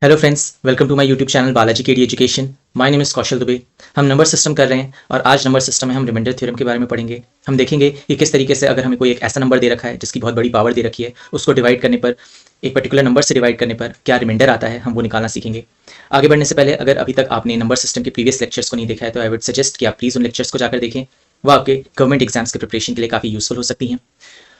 Hello friends, welcome to my YouTube channel Balaji KD Education. My name is Kaushal Dubey. हम number system कर रहे हैं और आज नंबर सिस्टम में हम रिमाइंडर थ्योरम के बारे में पढ़ेंगे। हम देखेंगे कि किस तरीके से अगर हमें कोई एक ऐसा नंबर दे रखा है जिसकी बहुत बड़ी पावर दे रखी है, उसको डिवाइड करने पर, एक पर्टिकुलर नंबर से डिवाइड करने पर क्या रिमाइंडर आता है, हम वो निकालना सीखेंगे। आगे बढ़ने से पहले अगर अभी तक आपने नंबर सिस्टम के प्रीवियस लेक्चर्स को नहीं देखा है तो आई वुड सजेस्ट कि आप प्लीज़ उन लेक्चर्स को जाकर देखें। वो आपके गवर्नमेंट एग्जाम्स के प्रिपरेशन के लिए काफ़ी यूजफुल हो सकती हैं।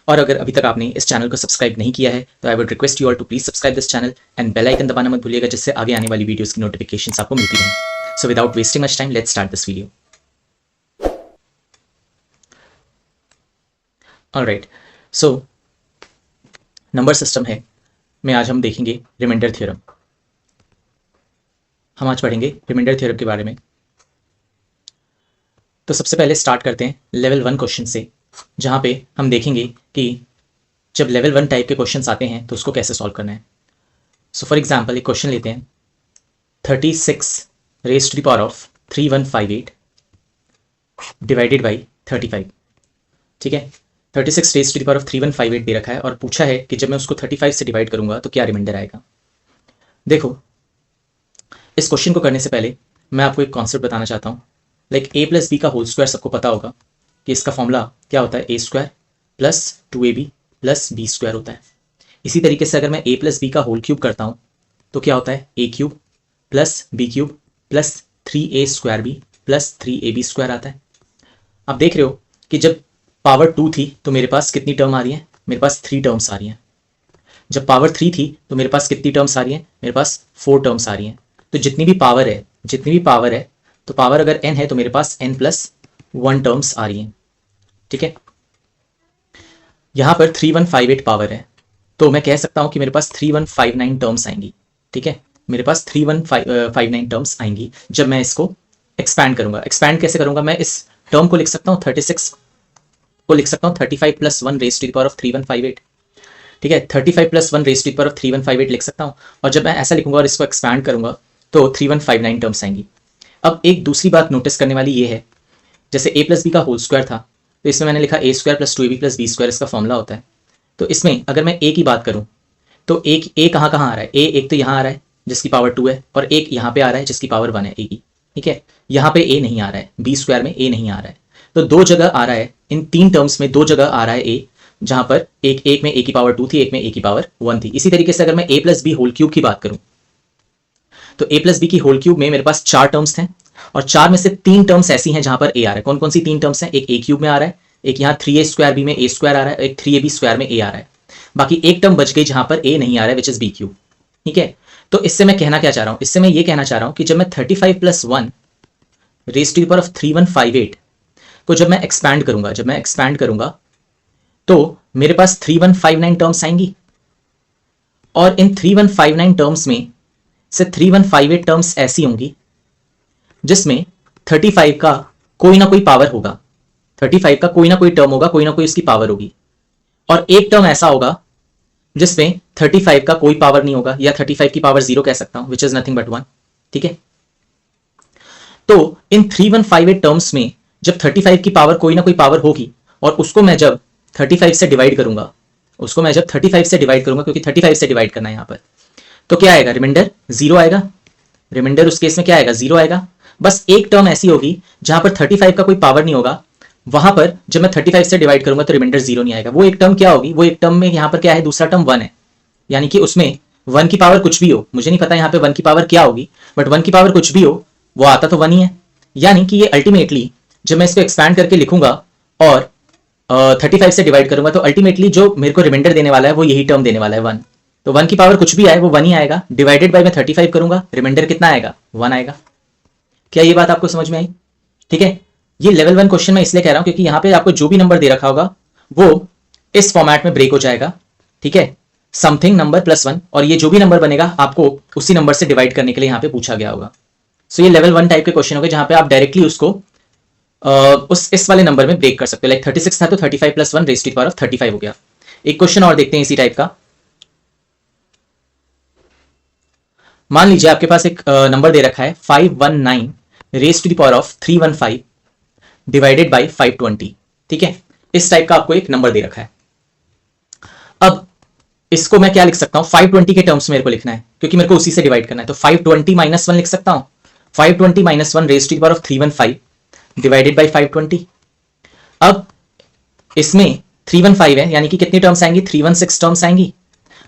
और अगर अभी तक आपने इस चैनल को सब्सक्राइब नहीं किया है तो I would request you all to please subscribe this channel and bell icon दबाना मत भूलिएगा, जिससे आगे आने वाली वीडियोस की नोटिफिकेशंस आपको मिलती रहें। So without wasting much time, let's start this video. Alright, so number system है में आज हम देखेंगे रिमाइंडर थ्योरम। हम आज पढ़ेंगे रिमाइंडर थ्योरम के बारे में। तो सबसे पहले स्टार्ट करते हैं लेवल 1 क्वेश्चन से, जहाँ पे हम देखेंगे कि जब लेवल 1 टाइप के क्वेश्चंस आते हैं तो उसको कैसे सॉल्व करना है। सो फॉर एग्जांपल एक क्वेश्चन लेते हैं, 36 raise to the power of 3158 divided by 35। ठीक है, 36 raise to the power of 3158 दे रखा है और पूछा है कि जब मैं उसको 35 से डिवाइड करूंगा तो क्या रिमाइंडर आएगा। देखो, इस क्वेश्चन को करने से पहले मैं आपको एक कॉन्सेप्ट बताना चाहता हूँ। लाइक ए प्लस बी का होल स्क्वायर सबको पता होगा कि इसका फॉर्मूला क्या होता है, A square plus 2ab plus B square होता है। इसी तरीके से अगर मैं a प्लस बी का होल क्यूब करता हूं तो क्या होता है, A cube plus B cube plus 3a square B plus 3ab square आता है। आप देख रहे हो कि जब पावर 2 थी तो मेरे पास कितनी टर्म आ रही है, मेरे पास 3 टर्म्स आ रही हैं। जब पावर 3 थी तो मेरे पास कितनी टर्म्स आ रही हैं, मेरे पास 4 टर्म्स आ रही हैं। तो जितनी भी पावर है तो पावर अगर n है तो मेरे पास n प्लस 1 टर्म्स आ रही हैं। ठीक है, यहां पर 3158 पावर है तो मैं कह सकता हूं कि मेरे पास 3159 टर्म्स आएंगी। ठीक है, मेरे पास 3159 टर्म्स आएंगी जब मैं इसको एक्सपैंड करूंगा। एक्सपैंड कैसे करूंगा, मैं इस टर्म को लिख सकता हूं 36 को लिख सकता हूं 35 plus 1 raise to the power of 3158। ठीक है, 35 plus 1 raise to the power of 3158 लिख सकता हूं और जब मैं ऐसा लिखूंगा और इसको एक्सपैंड करूंगा तो 3159 टर्म्स आएंगी। अब एक दूसरी बात नोटिस करने वाली ये है, जैसे a प्लस बी का होल स्क्वायर था तो इसमें मैंने लिखा A square plus 2ab plus B square इसका फॉर्मूला होता है। तो इसमें अगर मैं a की बात करूं तो एक a कहाँ कहाँ आ रहा है, a एक तो यहाँ आ रहा है जिसकी पावर 2 है और एक यहाँ पे आ रहा है जिसकी पावर 1 है a की। ठीक है, यहाँ पे a नहीं आ रहा है, बी स्क्वायर में a नहीं आ रहा है। तो दो जगह आ रहा है, इन 3 टर्म्स में 2 जगह आ रहा है a, जहां पर एक में a की पावर 2 थी, एक में a की पावर 1 थी। इसी तरीके से अगर मैं a plus B whole cube की बात करूं तो a प्लस बी की होल क्यूब में मेरे पास 4 टर्म्स हैं और 4 में से 3 टर्म्स ऐसी हैं जहां पर a आ रहा है। कौन कौन सी 3 टर्म्स हैं, एक a क्यूब में आ रहा है, एक यहाँ 3a स्क्वायर बी में a स्क्वायर आ रहा है, एक 3ab स्क्वायर में a आ रहा है। बाकी एक टर्म बच गई जहां पर a नहीं आ रहा है, विच इज b क्यूब। ठीक है, तो इससे मैं कहना क्या चाह रहा हूं, इससे मैं ये कहना चाह रहा हूं कि जब मैं 35 plus 1 raise to the power of 3158 को जब मैं एक्सपैंड करूंगा तो मेरे पास 3159 टर्म्स आएंगी और इन 3159 टर्म्स में से 3158 टर्म्स ऐसी होंगी जिसमें 35 का कोई ना कोई पावर होगा, 35 का कोई ना कोई टर्म होगा, कोई ना कोई उसकी पावर होगी। और एक टर्म ऐसा होगा जिसमें 35 का कोई पावर नहीं होगा, या 35 की पावर 0 कह सकता हूं, विच इज नथिंग बट 1। ठीक है, तो इन 3158 टर्म्स में जब 35 की पावर कोई ना कोई पावर होगी और उसको मैं जब 35 से डिवाइड करूंगा, क्योंकि 35 से डिवाइड करना है यहां पर, तो क्या आएगा, रिमाइंडर 0 आएगा। रिमाइंडर उस केस में क्या आएगा, 0 आएगा। बस एक टर्म ऐसी होगी जहां पर 35 का कोई पावर नहीं होगा, वहां पर जब मैं 35 से डिवाइड करूंगा तो रिमाइंडर 0 नहीं आएगा। वो एक टर्म क्या होगी, वो एक टर्म में यहां पर क्या है, दूसरा टर्म 1 है, यानी कि उसमें 1 की पावर कुछ भी हो, मुझे नहीं पता यहां पे 1 की पावर क्या होगी, बट 1 की पावर कुछ भी हो, वो आता तो 1 ही है। यानी कि ये अल्टीमेटली जब मैं इसको एक्सपैंड करके लिखूंगा और 35 से डिवाइड करूंगा तो अल्टीमेटली जो मेरे को रिमाइंडर देने वाला है वो यही टर्म देने वाला है, 1। तो 1 की पावर कुछ भी आए वो 1 ही आएगा, डिवाइडेड बाय मैं 35 करूंगा, रिमाइंडर कितना आएगा, 1 आएगा। क्या ये बात आपको समझ में आई? ठीक है, ये लेवल 1 क्वेश्चन मैं इसलिए कह रहा हूं क्योंकि यहां पे आपको जो भी नंबर दे रखा होगा वो इस फॉर्मेट में ब्रेक हो जाएगा। ठीक है, समथिंग नंबर प्लस 1, और ये जो भी नंबर बनेगा आपको उसी नंबर से डिवाइड करने के लिए यहां पे पूछा गया होगा। सो ये लेवल 1 टाइप के क्वेश्चन हो गए जहां पे आप डायरेक्टली उसको उस इस वाले नंबर में ब्रेक कर सकते हो। लाइक 36 था तो 35 plus 1 raise to the power of 35 हो गया। एक क्वेश्चन और देखते हैं इसी टाइप का। मान लीजिए आपके पास एक नंबर दे रखा है 519 raise to the power of 315 divided by 520। ठीक है, इस टाइप का आपको एक नंबर दे रखा है। अब इसको मैं क्या लिख सकता हूं, 520 के टर्म्स में मेरे को लिखना है क्योंकि मेरे को उसी से डिवाइड करना है, तो 520 माइनस 1 लिख सकता हूं, 520 minus 1 raise to the power of 315 divided by 520। अब इसमें 315 है, यानी कि कितनी टर्म्स आएंगी, 316 टर्म्स आएंगी,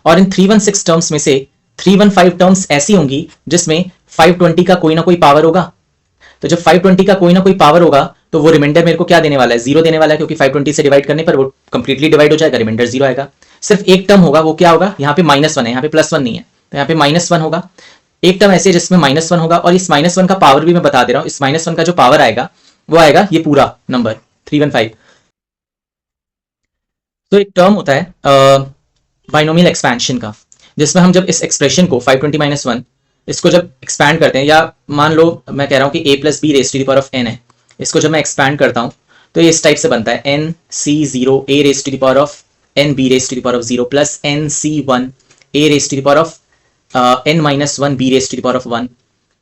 और इन 316 टर्म्स में से 315 टर्म्स ऐसी होंगी जिसमें 520 का कोई ना कोई पावर होगा। तो जब 520 का कोई ना कोई पावर होगा तो वो रिमाइंडर मेरे को क्या देने वाला है, 0 देने वाला है, क्योंकि 520 से डिवाइड करने पर वो कंप्लीटली डिवाइड हो जाएगा, रिमाइंडर 0 आएगा। सिर्फ एक टर्म होगा, वो क्या होगा, यहाँ पे -1 है, यहाँ पे +1 नहीं है, तो यहाँ पे -1 होगा। एक टर्म ऐसे जिसमें -1 होगा, और इस -1 का पावर भी मैं बता दे रहा हूँ, इस -1 का जो पावर आएगा वो आएगा ये पूरा नंबर 315। तो एक टर्म होता है बाइनोमियल एक्सपेंशन का, जिसमें हम जब इस एक्सप्रेशन को 520 - 1 इसको जब एक्सपैंड करते हैं, या मान लो मैं कह रहा हूं कि a + b raise to the power of n है, इसको जब मैं एक्सपैंड करता हूं तो ये इस टाइप से बनता है nc0 a raise to the power of n b raise to the power of 0 plus nc1 a raise to the power of n - 1 b raise to the power of 1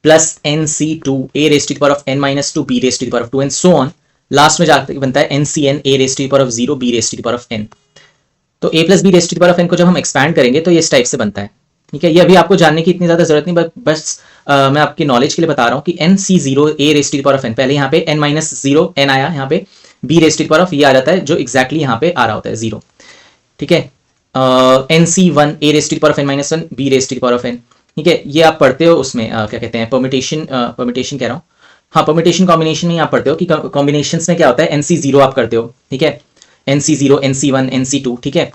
plus nc2 a raise to the power of n - 2 b raise to the power of 2 and so on. Last में जाकर बनता है ncn a raise to the power of 0 b raise to the power of n। तो a + b raise to the power of n को जब हम expand करेंगे तो ये इस टाइप से बनता है, ठीक है। ये अभी आपको जानने की इतनी ज्यादा जरूरत नहीं, बस मैं आपकी नॉलेज के लिए बता रहा हूँ कि nc0 a raise to the power of n, पहले यहाँ पे n - 0 n आया, यहाँ पे b raise to the power of ये आ जाता है जो एग्जैक्टली यहाँ पे आ रहा होता है 0, ठीक है। nc1 a raise to the power of n - 1 b raise to the power of n, ठीक है। ये आप पढ़ते हो उसमें क्या कहते हैं, परम्यूटेशन कह रहा हूँ, हाँ परम्यूटेशन कॉम्बिनेशन में आप पढ़ते हो कि कॉम्बिनेशंस में क्या होता है, nc0 आप करते हो, ठीक है, nc0 nc1 nc2, ठीक है।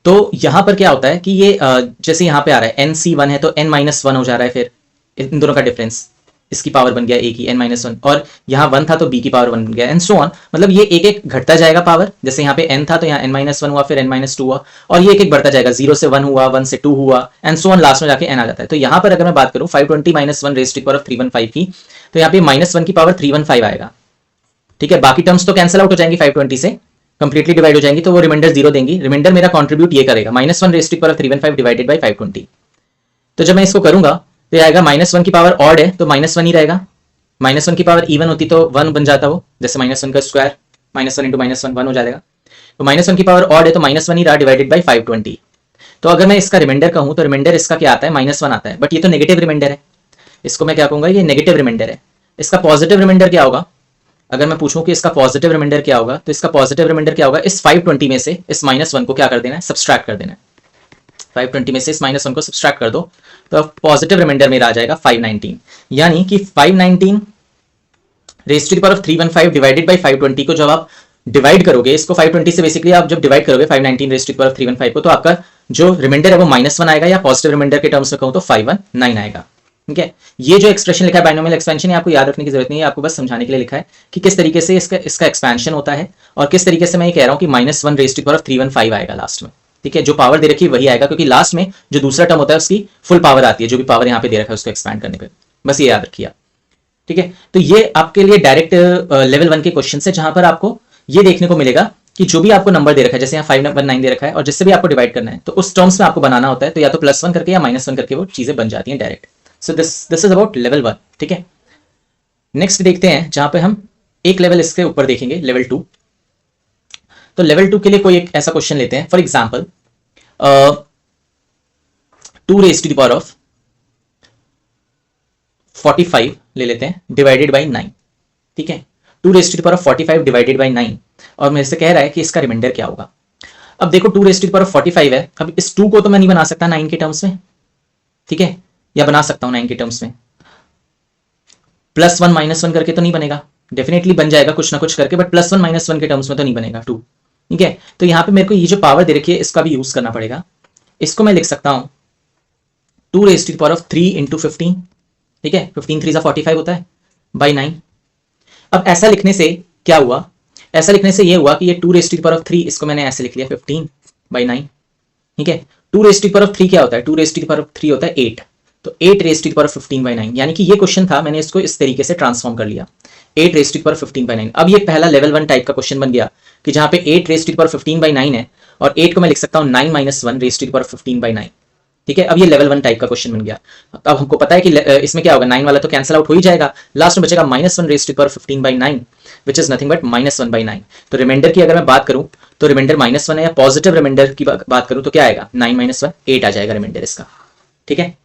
तो यहां पर क्या होता है कि ये जैसे यहां पे आ रहा है nc1 है तो n - 1 हो जा रहा है, फिर इन दोनों का डिफरेंस, इसकी पावर बन गया a की n - 1, और यहाँ 1 था तो b की पावर 1 बन गया एंड सो ऑन। मतलब ये एक एक घटता जाएगा पावर, जैसे यहाँ पे n था तो यहाँ n - 1 हुआ, फिर n - 2 हुआ, और ये एक एक बढ़ता जाएगा, 0 से 1 हुआ, 1 से 2 हुआ एंड सो ऑन, लास्ट में जाके n आ जाता है। तो यहाँ पर अगर मैं बात करूँ 520 - 1 raise to the power of 315 की, तो यहाँ पे -1 की पावर 315 आएगा, ठीक है। बाकी टर्म्स तो कैंसिल आउट हो जाएंगी 520 से, कंप्लीटली डिवाइड हो जाएंगी, तो वो रिमाइंडर 0 देंगी। रिमाइंडर मेरा कंट्रीब्यूट ये करेगा -1 raise to the power of 315 divided by 520। तो जब मैं इसको करूंगा तो ये आएगा -1 की पावर ऑड है तो -1 ही रहेगा, -1 की पावर इवन होती तो 1 बन जाता वो, जैसे -1 का स्क्वायर, -1 × -1 1 हो जाएगा। तो -1 की पावर ऑड है तो -1 ही रहा डिवाइडेड बाई 520। तो अगर मैं इसका रिमाइंडर कहूं तो रिमाइंडर इसका क्या आता है, -1 आता है, बट ये तो नेगेटिव रिमाइंडर है, इसको मैं क्या कहूंगा, ये नेगेटिव रिमाइंडर है। इसका पॉजिटिव रिमाइंडर क्या होगा, अगर मैं पूछूं कि इसका पॉजिटिव रिमाइंडर क्या होगा, तो इसका पॉजिटिव रिमाइंडर क्या होगा, इस 520 में से इस -1 को क्या कर देना है, सब्सट्रैक्ट कर देना है। 520 में से इस -1 को सब्सट्रैक्ट कर दो तो पॉजिटिव रिमाइंडर मेरा आ जाएगा 519, यानी कि 519 raise to the power of 315 divided by 520 को जब आप डिवाइड करोगे, इसको 520 से बेसिकली आप जब डिवाइड करोगे 519 raise to the power of 315 को, तो आपका जो रिमाइंडर है वो -1 आएगा, या पॉजिटिव रिमाइंडर के टर्म्स में कहूं तो 519 आएगा, ठीक है। ये जो एक्सप्रेशन लिखा है बाइनोमियल एक्सपेंशन, आपको याद रखने की जरूरत नहीं है, आपको बस समझाने के लिए लिखा है कि किस तरीके से इसका एक्सपेंशन होता है, और किस तरीके से मैं ये कह रहा हूं कि -1 raise to the power of 315 आएगा लास्ट में, ठीक है। जो पावर दे रखी है वही आएगा, क्योंकि लास्ट में जो दूसरा टर्म होता है उसकी फुल पावर आती है, जो भी पावर यहाँ पे दे रखा है उसको एक्सपैंड करने पर, बस ये याद रखिए, ठीक है। तो ये आपके लिए डायरेक्ट लेवल 1 के क्वेश्चन है, जहां पर आपको ये देखने को मिलेगा कि जो भी आपको नंबर दे रखा है, जैसे यहाँ 519 दे रखा है, और जिससे भी आपको डिवाइड करना है तो उस टर्म्स में आपको बनाना होता है, तो या तो +1 करके या -1 करके वो चीजें बन जाती हैं direct. So this is about level 1, ठीक है। नेक्स्ट देखते हैं जहां पे हम एक लेवल इसके ऊपर देखेंगे, लेवल 2। तो लेवल 2 के लिए कोई एक ऐसा क्वेश्चन लेते हैं, for example 2 raise to the power of 45 ले लेते हैं डिवाइडेड बाई 9, ठीक है। 2 raise to the power of 45 divided by 9, और मेरे से कह रहा है कि इसका रिमाइंडर क्या होगा। अब देखो 2 raise to the power of 45 है, अब इस 2 को तो मैं नहीं बना सकता 9 के टर्म्स में, ठीक है, या बना सकता हूं 9 के टर्म्स में, +1 -1 करके तो नहीं बनेगा, डेफिनेटली बन जाएगा कुछ ना कुछ करके, बट +1 -1 के टर्म्स में तो नहीं बनेगा 2, ठीक है। तो यहां पे मेरे को ये जो पावर दे रखी है इसका भी यूज करना पड़ेगा। इसको मैं लिख सकता हूं 2 raise to the power of 3 × 15, ठीक है, 15 3 45 होता है, बाई 9। अब ऐसा लिखने से क्या हुआ, ऐसा लिखने से ये हुआ कि ये 2 raise to the power of 3, इसको मैंने ऐसे लिख लिया 15 बाई 9, ठीक है। 2 raise to the power of 3 क्या होता है, 2 raise to the power of 3 होता है 8, तो 8 raise to the power of 15 by 9, यानी कि ये क्वेश्चन था, मैंने इसको इस तरीके से ट्रांसफॉर्म कर लिया, 8 raise to the power 15 by 9। अब ये पहला लेवल 1 टाइप का क्वेश्चन बन गया कि जहां पे 8 raise to the power 15 by 9 है, और 8 को मैं लिख सकता हूं 9 - 1 raise to the power 15 by 9, ठीक है। अब ये लेवल 1 टाइप का क्वेश्चन बन गया। अब हमको पता है कि इसमें क्या होगा, 9 वाला तो कैंसिल आउट हो ही जाएगा, लास्ट में बचेगा -1 raise to the power 15 by 9, which is nothing but -1/9। तो रिमाइंडर की अगर मैं बात करूं तो रिमाइंडर -1 है, या पॉजिटिव रिमाइंडर की बात करूं तो क्या आएगा, 9 - 1 8 आ जाएगा रिमाइंडर इसका। ठीक है,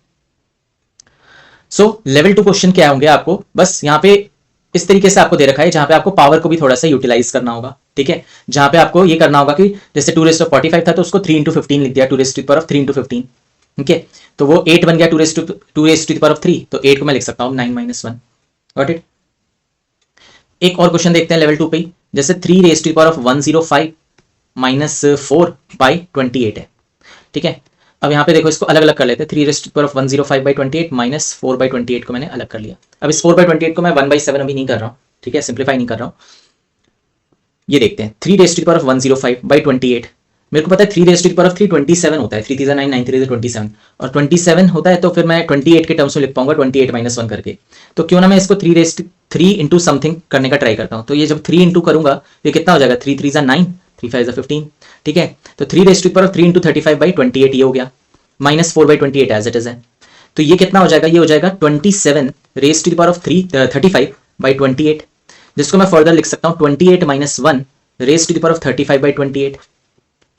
सो लेवल 2 क्वेश्चन क्या होंगे, आपको बस यहाँ पे इस तरीके से आपको दे रखा है जहां पे आपको पावर को भी थोड़ा सा यूटिलाइज करना होगा। ठीक है, जहां पे आपको ये करना होगा कि जैसे 2⁴5 था तो उसको 3 × 15 लिख दिया, 2⁻³ 15। ठीक है, तो वो 8 बन गया 2⁻3, तो 8 को मैं लिख सकता हूँ 9 - 1। Got it. एक और क्वेश्चन देखते हैं लेवल 2 पे ही, जैसे 3⁻105 - 4/28 है। ठीक है, अब यहाँ पे देखो इसको अलग अलग कर लेते हैं, 3⁻105/28 - 4/28 को मैंने अलग कर लिया। अब इस 4/28 को मैं 1/7 अभी नहीं कर रहा हूँ, ठीक है, सिंप्लीफाई नहीं कर रहा हूँ। ये देखते हैं 3⁻105/28, मेरे को पता है 3⁻3 27 होता है, 3 3 9 9 3 27, और 27 होता है तो फिर मैं 28 के टर्म्स में लिख पाऊंगा 28 - 1 करके। तो क्यों ना मैं इसको 3 इंटू समथिंग करने का ट्राई करता हूँ। तो ये जब 3 इंटू करूंगा तो ये कितना हो जाएगा, 3 3 9, 3 5 15। ठीक है, तो 3⁻3 × 35/28 ये हो गया, -4/28 एज इट इज है। तो ये कितना हो जाएगा, ये हो जाएगा 27⁻35/28, जिसको मैं फर्दर लिख सकता हूँ 28 - 1⁻35/28।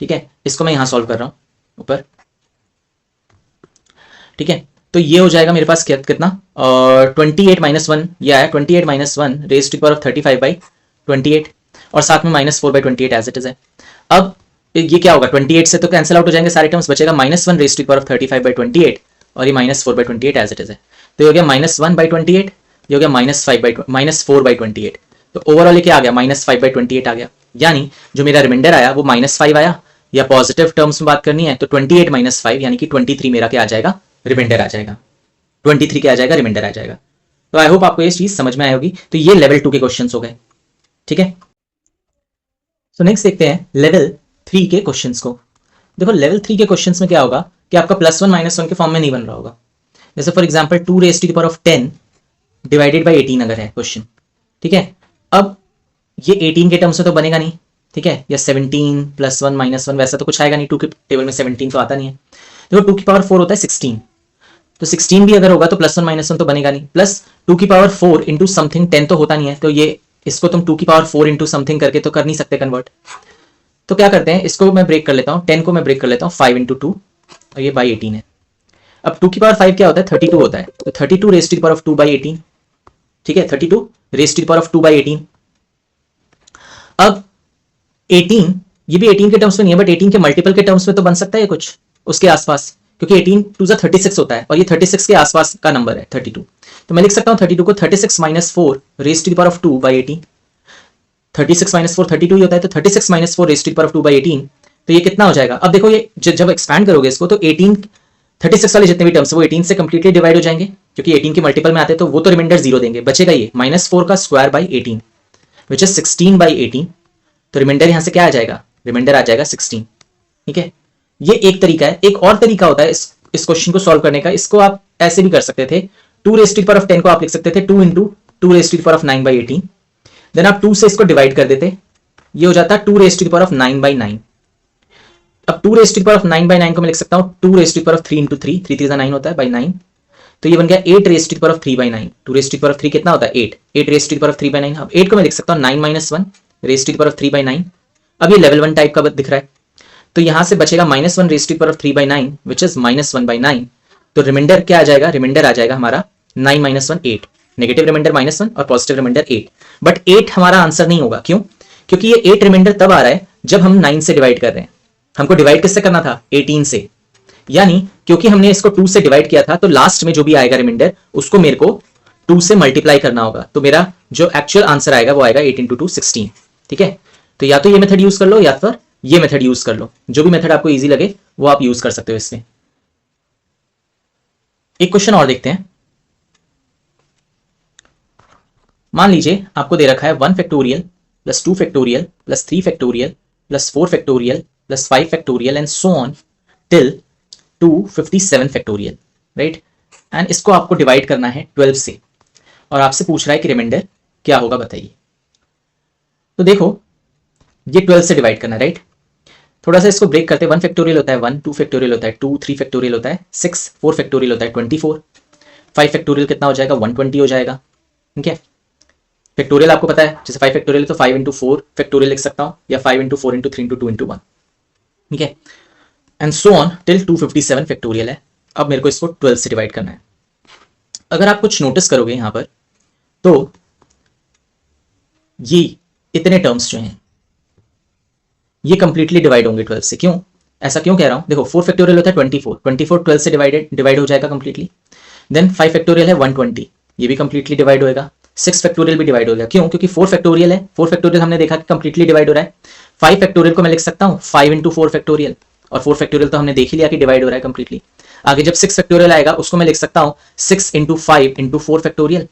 ठीक है, इसको मैं यहां सॉल्व कर रहा हूं ऊपर। ठीक है, तो ये हो जाएगा मेरे पास कितना, और 28 - 1 ये आया 28 - 1⁻35/28, और साथ में -4/28 एज इट इज है। अब ये क्या होगा, 28 से तो कैंसिल आउट हो जाएंगे सारे टर्म्स, बचेगा -1⁻35/28, और ये -4/28 एज इट इज है। तो ये हो गया -1/28, ये हो गया -4/28। तो ओवरऑल ये क्या आ गया, -5/28 आ गया। यानी जो मेरा रिमाइंडर आया वो -5 आया, या पॉजिटिव टर्म्स में बात करनी है तो 28 - 5 यानी कि 23 मेरा क्या आ जाएगा, रिमाइंडर आ जाएगा। 23 क्या आ जाएगा, रिमाइंडर आ जाएगा। तो आई होप आपको ये चीज समझ में आई होगी। तो ये लेवल 2 के क्वेश्चन हो गए। ठीक है, तो नेक्स्ट देखते हैं लेवल 3 के क्वेश्चंस को। देखो लेवल 3 के क्वेश्चंस में क्या होगा कि आपका +1 - 1 के फॉर्म में नहीं बन रहा होगा। जैसे फॉर एग्जांपल 2⁻10 डिवाइडेड बाय 18 अगर है क्वेश्चन। ठीक है, अब ये 18 के टर्म्स में तो बनेगा नहीं। ठीक है, या 17 +1 - 1 वैसा तो कुछ आएगा नहीं, 2 के टेबल में 17 तो आता नहीं है। देखो 2⁴ होता है 16, तो 16 भी अगर होगा तो +1 - 1 तो बनेगा नहीं। प्लस 2⁴ इंटू समथिंग 10 तो होता नहीं है, तो ये इसको तुम 2⁴ इंटू समथिंग करके तो कर नहीं सकते कन्वर्ट। तो क्या करते हैं, इसको मैं ब्रेक कर लेता हूँ, 10 को मैं ब्रेक कर लेता हूँ 5 × 2, और ये बाई 18 है। अब 2⁵ क्या होता है, 32 होता है, तो 32⁻²/18। ठीक है, 32⁻²/18। अब 18 ये भी 18 के टर्म्स में नहीं है, बट 18 के मल्टीपल के टर्म्स में तो बन सकता है कुछ उसके आसपास, क्योंकि 18 2 36 होता है, और ये 36 के आसपास का नंबर है 32। तो मैं लिख सकता हूँ 32 को 36 - 4⁻²/18। 36 - 4 32 ही होता है, तो 36 - 4⁻²/18। तो ये कितना हो जाएगा, अब देखो ये जब एक्सपैंड करोगे इसको तो 18 36 वाले जितने भी टर्म्स वो 18 से कंप्लीटली डिवाइड हो जाएंगे, क्योंकि 18 के मल्टीपल में आते हैं, तो वो तो रिमाइंडर 0 देंगे, बचेगा ये -4 का स्क्वायर बाई 18 विच इज 16/18। तो रिमाइंडर यहां से क्या आ जाएगा, रिमाइंडर आ जाएगा 16। ठीक है, ये एक तरीका है। एक और तरीका होता है इस क्वेश्चन को सॉल्व करने का, इसको आप ऐसे भी कर सकते थे, 2⁻10 को आप लिख सकते थे 2 × 2⁻9/18। देन आप 2 से इसको डिवाइड कर देते, ये हो जाता 2⁻9/9। अब 2⁻9/9 को मैं लिख सकता हूं 2⁻3 × 3 3 3 9 होता है बाई 9, तो ये बन गया 8⁻3/9। 2⁻3 कितना होता है 8, 8⁻3/9। अब 8 को मैं लिख सकता हूं 9 - 1⁻3/9। अब ये लेवल 1 टाइप का दिख रहा है, तो यहां से बचेगा -1⁻3/9 विच इज -1/9। तो रिमाइंडर क्या आ जाएगा, रिमाइंडर आ जाएगा हमारा 9 - 1 8, नेगेटिव रिमाइंडर -1 और पॉजिटिव रिमाइंडर 8। बट 8 हमारा आंसर नहीं होगा, क्यों, क्योंकि ये 8 रिमाइंडर तब आ रहा है जब हम 9 से डिवाइड कर रहे हैं। हमको डिवाइड किससे करना था, 18 से, यानी क्योंकि हमने इसको 2 से डिवाइड किया था, तो लास्ट में जो भी आएगा रिमाइंडर उसको मेरे को 2 से मल्टीप्लाई करना होगा। तो मेरा जो एक्चुअल आंसर आएगा वो आएगा 8 × 2 16। ठीक है, तो या तो ये मेथड यूज कर लो या फिर ये मेथड यूज कर लो, जो भी मेथड आपको इजी लगे वो आप यूज कर सकते हो इसमें। एक क्वेश्चन और देखते हैं। मान लीजिए आपको दे रखा है 1 factorial + 2 factorial + 3 factorial + 4 factorial + 5 factorial and so on till 257 factorial, right. And इसको आपको डिवाइड करना है 12 से, और आपसे पूछ रहा है कि रिमाइंडर क्या होगा बताइए। तो देखो ये 12 से डिवाइड करना है, राइट। थोड़ा सा इसको ब्रेक करते हैं, 1 फैक्टोरियल होता है 1, 2 फैक्टोरियल होता है 2, 3 फैक्टोरियल होता है 6, 4 फैक्टोरियल होता है 24, 5 फैक्टोरियल कितना हो जाएगा 120 हो जाएगा। ठीक है, फैक्टोरियल आपको पता है, जैसे 5 फैक्टोरियल तो 5 इंटू 4 फैक्टोरियल लिख सकता हूँ, या 5 इंटू 4 इंटू 3 इंटू 2 इंटू 1, ठीक है, and so on till 257 factorial है। अब मेरे को इसको 12 से डिवाइड करना है। अगर आप कुछ नोटिस करोगे यहां पर, तो ये इतने टर्म्स जो हैं ये कंप्लीटली डिवाइड होंगे 12 से। क्यों, ऐसा क्यों कह रहा हूं, देखो 4 फैक्टोरियल होता है 24, 24 12 से डिवाइड हो जाएगा कंप्लीटली। देन 5 फैक्टोरियल है 120, ये भी कंप्लीटली डिवाइड होएगा। 6 फैक्टोरियल भी डिवाइड हो गया, क्यों, क्योंकि 4 फैक्टोरियल है, 4 फैक्टोरियल हमने देखा कि कंप्लीटली डिवाइड हो रहा है। 5 फैक्टोरियल को मैं लिख सकता हूं 5 इंटू 4 फैक्टोरियल, और 4 फैक्टोरियल तो हमने देख ही लिया कि डिवाइड हो रहा है कंप्लीटली। आगे जब 6 फैक्टोरियल आएगा उसको मैं लिख सकता हूं 6 into 5 into 4 factorial,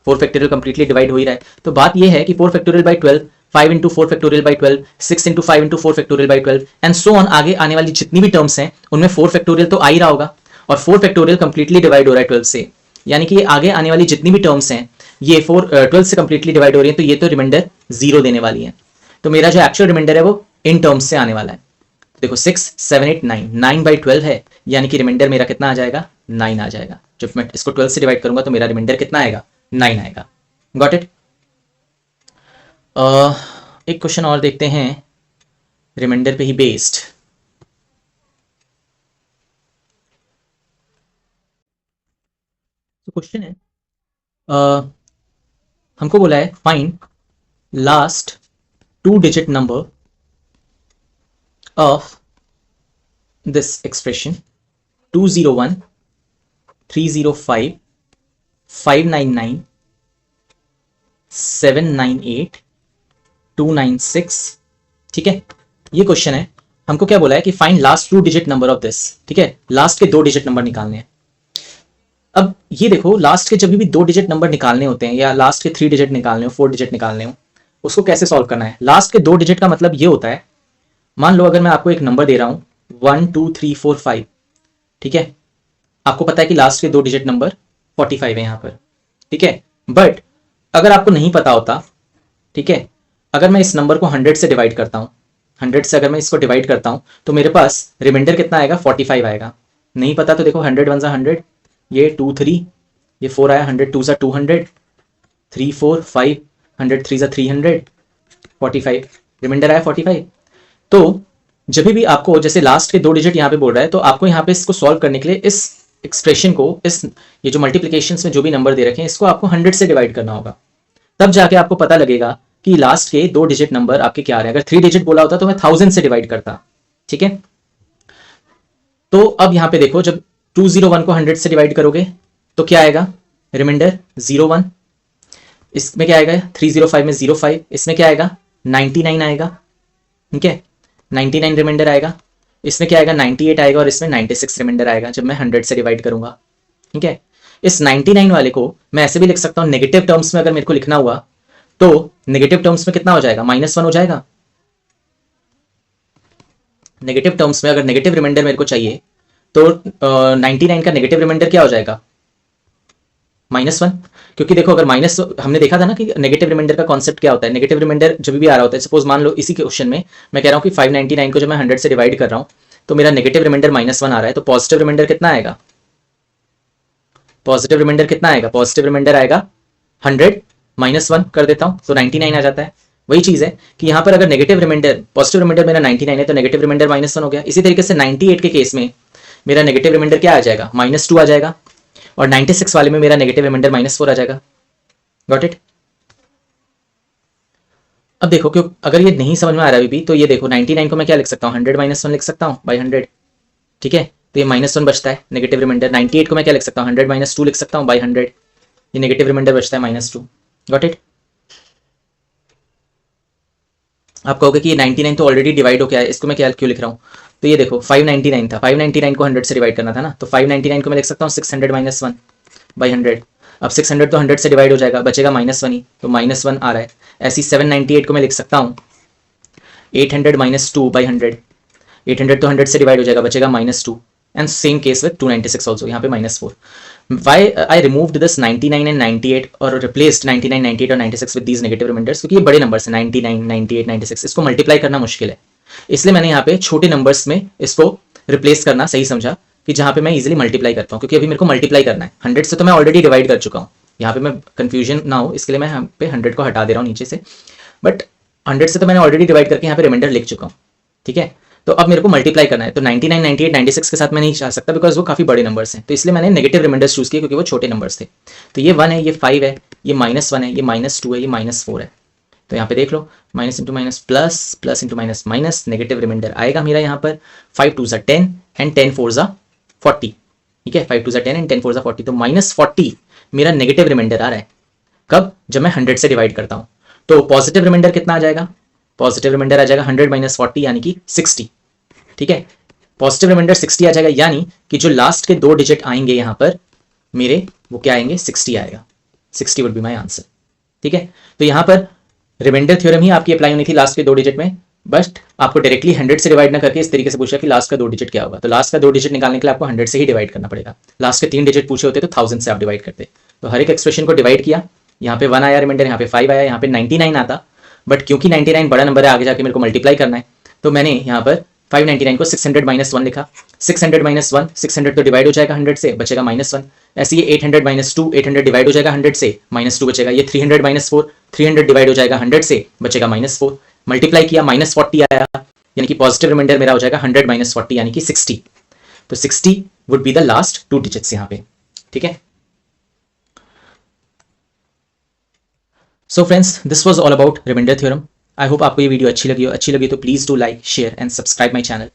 4 factorial completely divide हो ही रहा है। तो बात यह है कि 4 factorial by 12, 5 into 4 factorial by 12, 6 into 5 into 4 factorial by 12 and so on. आगे आने वाली जितनी भी टर्म्स हैं उनमें 4 फैक्टोरियल तो आ ही रहा होगा, और 4 फैक्टोरियल कंप्लीटली डिवाइड हो रहा है 12 से, यानी कि आगे आने वाली जितनी भी टर्म्स हैं ये 12 से कंप्लीटली डिवाइड हो रही है, तो ये तो रिमाइंडर 0 देने वाली है। तो मेरा जो एक्चुअल रिमाइंडर है वो इन टर्म्स से आने वाला है। देखो 6 7 8 9, 9 बाई 12 है, यानी कि रिमाइंडर मेरा कितना आ जाएगा, 9 आ जाएगा। जब मैं इसको 12 से डिवाइड करूंगा तो मेरा रिमाइंडर कितना आएगा, 9 आएगा। Got it. एक क्वेश्चन और देखते हैं रिमाइंडर पे ही बेस्ड। तो क्वेश्चन है हमको बोला है find last 2 digit number of this expression 201 305 599 798 296, ठीक है, ये क्वेश्चन है। हमको क्या बोला है कि find last 2 digit number of this, ठीक है, लास्ट के 2 डिजिट नंबर निकालने हैं। अब ये देखो लास्ट के जब भी 2 डिजिट नंबर निकालने होते हैं, या लास्ट के 3 डिजिट निकालने हो, 4 डिजिट निकालने हो, उसको कैसे सॉल्व करना है। लास्ट के 2 डिजिट का मतलब ये होता है, मान लो अगर मैं आपको एक नंबर दे रहा हूं 1 2 3 4 5, ठीक है, आपको पता है कि लास्ट के 2 डिजिट नंबर 45 है यहां पर, ठीक है, बट अगर आपको नहीं पता होता, ठीक है, अगर मैं इस नंबर को 100 से डिवाइड करता हूं, 100 से अगर मैं इसको डिवाइड करता हूं तो मेरे पास रिमाइंडर कितना आएगा, 45 आएगा। नहीं पता तो देखो 100 1 100, ये 2 3, ये 4 आया, 100 2 200, 3 4 5, 100 3 300, 45, रिमाइंडर आया 45। तो जब भी आपको जैसे लास्ट के 2 डिजिट यहाँ पे बोल रहा है, तो आपको यहाँ पे इसको सॉल्व करने के लिए इस एक्सप्रेशन को, इस ये जो मल्टीप्लिकेशन में जो भी नंबर दे रखे हैं इसको आपको 100 से डिवाइड करना होगा, तब जाके आपको पता लगेगा कि लास्ट के 2 डिजिट नंबर आपके क्या आ रहे हैं। अगर 3 डिजिट बोला होता तो मैं 1000 से डिवाइड करता, ठीक है। तो अब यहां पे देखो जब 201 को 100 से डिवाइड करोगे तो क्या आएगा, रिमाइंडर 01, इसमें क्या आएगा 305 में 05, इसमें क्या आएगा 99 आएगा, ठीक है, 99 रिमाइंडर आएगा, इसमें क्या आएगा 98 आएगा, और इसमें 96 रिमाइंडर आएगा जब मैं 100 से डिवाइड करूंगा, ठीक है। इस 99 वाले को मैं ऐसे भी लिख सकता हूं, नेगेटिव टर्म्स में अगर मेरे को लिखना हुआ तो नेगेटिव टर्म्स में कितना हो जाएगा, -1 हो जाएगा। नेगेटिव टर्म्स में अगर नेगेटिव रिमाइंडर मेरे को चाहिए तो 99 का नेगेटिव रिमाइंडर क्या हो जाएगा, -1, क्योंकि देखो अगर माइनस, हमने देखा था ना कि नेगेटिव रिमाइंडर का कॉन्सेप्ट क्या होता है। नेगेटिव रिमाइंडर जब भी आ रहा होता है, सपोज मान लो इसी क्वेश्चन में मैं कह रहा हूं कि 599 को जब मैं 100 से डिवाइड कर रहा हूं तो मेरा नेगेटिव रिमाइंडर -1 आ रहा है, तो पॉजिटिव रिमाइंडर कितना आएगा, पॉजिटिव रिमाइंडर कितना आएगा, पॉजिटिव रिमाइंडर आएगा 100 -1 कर देता हूं तो 99 आ जाता है। वही चीज है कि यहां पर अगर नेगेटिव रिमाइंडर, पॉजिटिव रिमाइंडर मेरा 99 है तो नेगेटिव रिमाइंडर -1 हो गया। इसी तरीके से 98 के केस में मेरा नेगेटिव रिमाइंडर क्या आ जाएगा, -2 आ जाएगा, और 96 वाले में मेरा नेगेटिव रिमाइंडर -4 आ जाएगा। Got it. अब देखो क्यों अगर ये नहीं समझ में आ रहा है अभी तो ये देखो 99 को मैं क्या लिख सकता हूँ, 100 -1 लिख सकता हूँ बाई 100, ठीक है, तो ये -1 बचता है नेगेटिव रिमाइंडर। 98 को मैं क्या लिख सकता हूँ, 100 -2 लिख सकता हूँ बाई 100, ये नेगेटिव रिमाइंडर बचता है -2। Got it. आप कहोगे कि ये 99 तो ऑलरेडी डिवाइड हो गया है, इसको मैं क्या क्यों लिख रहा हूँ, तो ये देखो 599 था, 599 को 100 से डिवाइड करना था ना, तो 599 को मैं लिख सकता हूँ 600 -1 बाई 100। अब 600 तो 100 से डिवाइड हो जाएगा, बचेगा -1 ही, तो -1 आ रहा है। ऐसी 798 को मैं लिख सकता हूँ 800 -2 बाई 100, 800 तो 100 से डिवाइड हो जाएगा, बचेगा -2, and same case with 296 also, यहाँ पे -4। Why I removed this 99 and 98 और replaced 99, 98 और 96 with these negative reminders, क्योंकि ये बड़े नंबर्स हैं 99, 98, 96, इसको मल्टीप्लाई करना मुश्किल है, इसलिए मैंने यहाँ पे छोटे नंबर्स में इसको रिप्लेस करना सही समझा कि जहाँ पे मैं इजीली मल्टीप्लाई कर पाऊँ, क्योंकि अभी मेरे को मल्टीप्लाई करना है, 100 से तो मैं ऑलरेडी डिवाइड कर चुका हूँ, यहाँ पे मैं कन्फ्यूजन ना हो इसके लिए मैं यहाँ पे 100 को हटा दे रहा हूँ नीचे से, बट 100 से तो मैंने ऑलरेडी डिवाइड करके यहाँ पे रिमाइंडर लिख चुका हूँ, ठीक है। तो अब मेरे को मल्टीप्लाई करना है, तो 99, 98, 96 के साथ मैं नहीं जा सकता बिकॉज वो काफ़ी बड़े नंबर्स हैं, तो इसलिए मैंने नेगेटिव रिमाइंडर्स चूज किए क्योंकि वो छोटे नंबर्स थे। तो ये 1 है, ये 5 है, ये -1 है, ये -2 है, ये -4 है। तो यहाँ पे देख लो, minus into minus plus, plus into minus minus, negative reminder आएगा मेरा यहाँ पर 5 2 ज़ा 10 एंड 10 4 ज़ा 40, ठीक है। 5 2 ज़ा 10 एंड 10 4 ज़ा 40, तो -40 मेरा नेगेटिव रिमाइंडर आ रहा है। कब? जब मैं 100 से डिवाइड करता हूँ। तो पॉजिटिव रिमाइंडर कितना आ जाएगा? पॉजिटिव रिमाइंडर आ जाएगा 100 - 40 यानी कि 60, ठीक है। पॉजिटिव रिमाइंडर 60 आ जाएगा, यानी कि जो लास्ट के 2 डिजिट आएंगे यहाँ पर मेरे, वो क्या आएंगे? 60 आएगा। 60 वुड बी माई आंसर, ठीक है। तो यहाँ पर रिमाइंडर थ्योरम ही आपकी अप्लाई होनी थी लास्ट के 2 डिजिट में, बट आपको डायरेक्टली 100 से डिवाइड ना करके इस तरीके से पूछा कि लास्ट का 2 डिजिट क्या होगा। तो लास्ट का 2 डिजिट निकालने के लिए आपको 100 से ही डिवाइड करना पड़ेगा। लास्ट के 3 डिजिट पूछे होते तो 1000 से आप डिवाइड करते। तो हर एक एक्सप्रेशन को डिवाइड किया, यहाँ पे 1 आया रिमाइंडर, यहाँ पे 5 आया, यहाँ पे 99 आता, बट क्योंकि 99 बड़ा नंबर है, आगे जाके मेरे को मल्टीप्लाई करना है, तो मैंने यहाँ पर 599 को 600 - 1 लिखा। 600 - 1, 600 तो डिवाइड हो जाएगा 100 से, बचेगा -1। ऐसे ये 800 - 2, 800 डिवाइड हो जाएगा 100 से, -2 बचेगा। ये 300 - 4, 300 डिवाइड हो जाएगा 100 से, बचेगा -4। मल्टीप्लाई किया, -40 आया, यानी कि पॉजिटिव रिमाइंडर मेरा हो जाएगा 100 - 40 यानी कि 60। तो 60 would be the last 2 digits यहाँ पे, ठीक है। So friends, this was all about remainder theorem. I hope आपको ये वीडियो अच्छी लगी हो। अच्छी लगी तो please do like, share and subscribe my channel.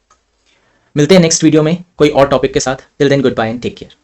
मिलते हैं नेक्स्ट वीडियो में कोई और टॉपिक के साथ। Till then, goodbye and take care.